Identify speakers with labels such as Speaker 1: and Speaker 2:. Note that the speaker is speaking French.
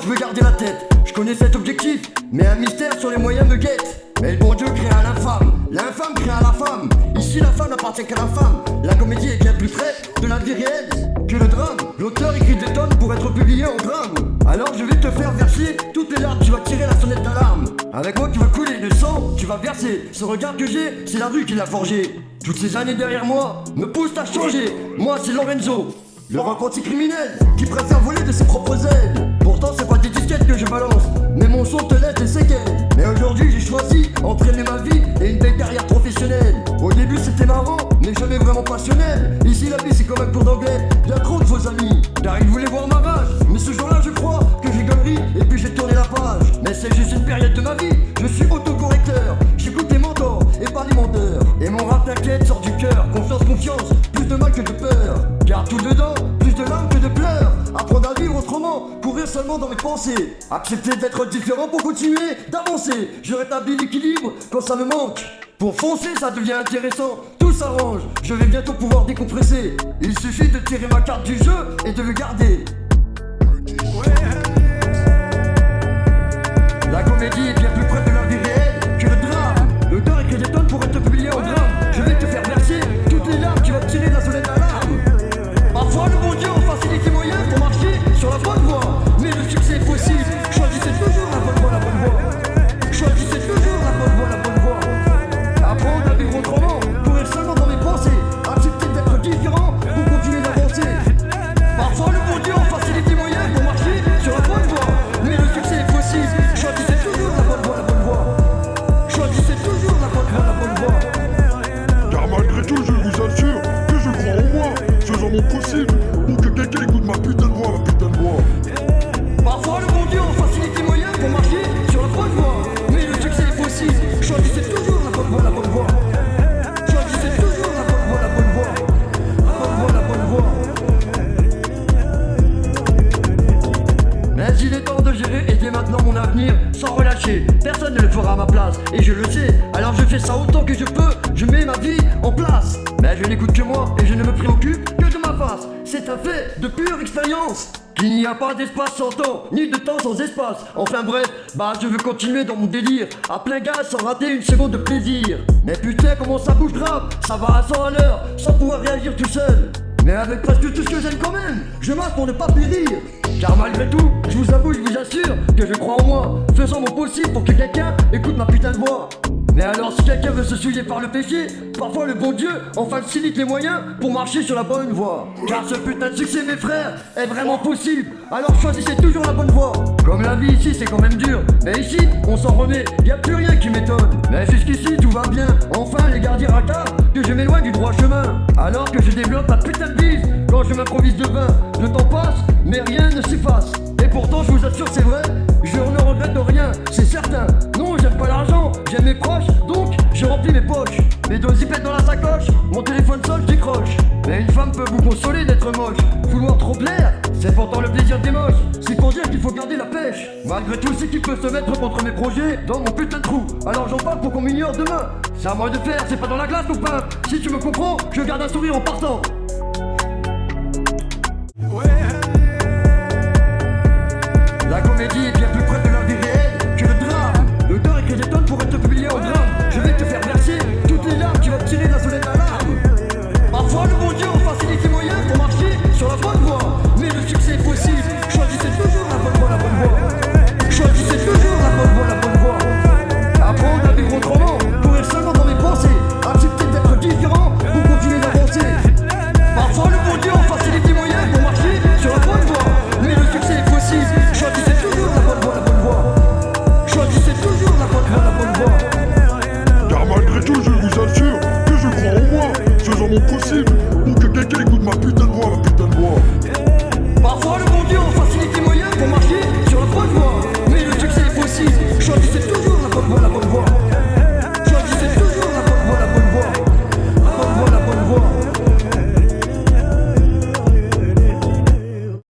Speaker 1: je veux garder la tête. Je connais cet objectif, mais un mystère sur les moyens me guette. Mais le bon Dieu créa l'infâme créa la femme. Ici la femme n'appartient qu'à la femme. La comédie est bien plus près de la vie réelle que le drame. L'auteur écrit des tonnes pour être publié en drame. Alors je vais te faire verser toutes les larmes, tu vas tirer la sonnette d'alarme. Avec moi tu vas couler le sang, tu vas verser. Ce regard que j'ai, c'est la rue qui l'a forgé. Toutes ces années derrière moi me poussent à changer. Moi c'est Lorenzo, le repenti criminel qui préfère voler de ses propres ailes. Pourtant c'est pas des disquettes que je balance, mais mon son te laisse des séquelles. Mais aujourd'hui j'ai choisi entraîner ma vie et une belle carrière professionnelle. Au début c'était marrant, mais jamais vraiment passionnel. Ici la vie c'est comme un cours d'anglais, y'a trop de faux amis, car ils voulaient voir ma rage. Mais ce jour-là je crois que j'ai galerie et puis j'ai tourné la page. Mais c'est juste une période de ma vie, je suis autocorrecteur. J'écoute les mentors et pas les menteurs. Et mon rap t'inquiète sort du cœur, confiance, plus de mal que de peur. Car tout dedans, plus de larmes que de pleurs. Apprendre à vivre autrement, courir seulement dans mes pensées. Accepter d'être différent pour continuer d'avancer. Je rétablis l'équilibre quand ça me manque. Pour foncer ça devient intéressant, tout s'arrange. Je vais bientôt pouvoir décompresser. Il suffit de tirer ma carte du jeu et de le garder. La comédie est bien plus près de la vie réelle que le drame. L'auteur écrit des tonnes pour être publié en drame. Je vais te faire verser toutes les larmes, tu vas tirer la sonnette d'alarme. Parfois le bon Dieu en facilite les moyens pour marcher sur la bonne voie. Mais le succès est possible, choisissez toujours la bonne voie, la bonne voie. Choisissez toujours la bonne voie, la bonne voie. Apprendre à vivre autrement, courir seulement dans mes pensées. Accepter d'être différent pour continuer d'avancer. Parfois le bon Dieu en facilite les moyens pour marcher sur la bonne voie. Mais le succès est possible, choisissez toujours la bonne voie, la bonne voie. Choisissez toujours la bonne voie, la bonne voie.
Speaker 2: Car malgré tout je vous assure que je crois en moi, faisant mon possible pour que quelqu'un écoute ma putain de voix, ma putain de voix.
Speaker 1: Parfois le bon Dieu en facilite les moyens pour marcher sur la bonne voie. Mais le succès est possible, choisissez toujours la bonne voie, la bonne voie. Choisissez toujours la bonne voie, la bonne voie. La bonne voie, la bonne voie. Mais il est temps de gérer et dès maintenant mon avenir sans relâcher. Personne ne le fera à ma place et je le sais. Alors je fais ça autant que je peux, je mets ma vie en place. Mais je n'écoute que moi et je ne me préoccupe que de ma face. C'est un fait de pure expérience qu'il n'y a pas d'espace sans temps, ni de temps sans espace. Enfin bref, je veux continuer dans mon délire à plein gaz sans rater une seconde de plaisir. Mais putain comment ça bouge grave, ça va à 100 à l'heure sans pouvoir réagir tout seul. Mais avec presque tout ce que j'aime quand même, je marche pour ne pas périr. Car malgré tout, je vous avoue, je vous assure que je crois en moi, faisant mon possible pour que quelqu'un écoute ma putain de voix. Mais alors si quelqu'un veut se souiller par le péché, parfois le bon Dieu en facilite les moyens pour marcher sur la bonne voie. Car ce putain de succès mes frères est vraiment possible, alors choisissez toujours la bonne voie. Comme la vie ici c'est quand même dur, mais ici on s'en remet, y'a plus rien qui m'étonne. Mais jusqu'ici tout va bien, enfin les gardiens racards que je m'éloigne du droit chemin. Alors que je développe ma putain de bise, quand je m'improvise de vin, le temps passe mais rien ne s'efface. Et pourtant je vous assure c'est vrai, je ne regrette de rien, c'est certain. Non j'aime pas l'argent, j'aime mes proches, donc je remplis mes poches. Mes deux zipettes dans la sacoche, mon téléphone sonne, je décroche. Mais une femme peut vous consoler d'être moche, vouloir trop plaire, c'est pourtant le plaisir des moches. C'est pour dire qu'il faut garder la pêche. Malgré tout c'est qui peut se mettre contre mes projets dans mon putain de trou. Alors j'en parle pour qu'on m'ignore demain. C'est à moi de faire, c'est pas dans la glace ou pas. Si tu me comprends, je garde un sourire en partant. La comédie est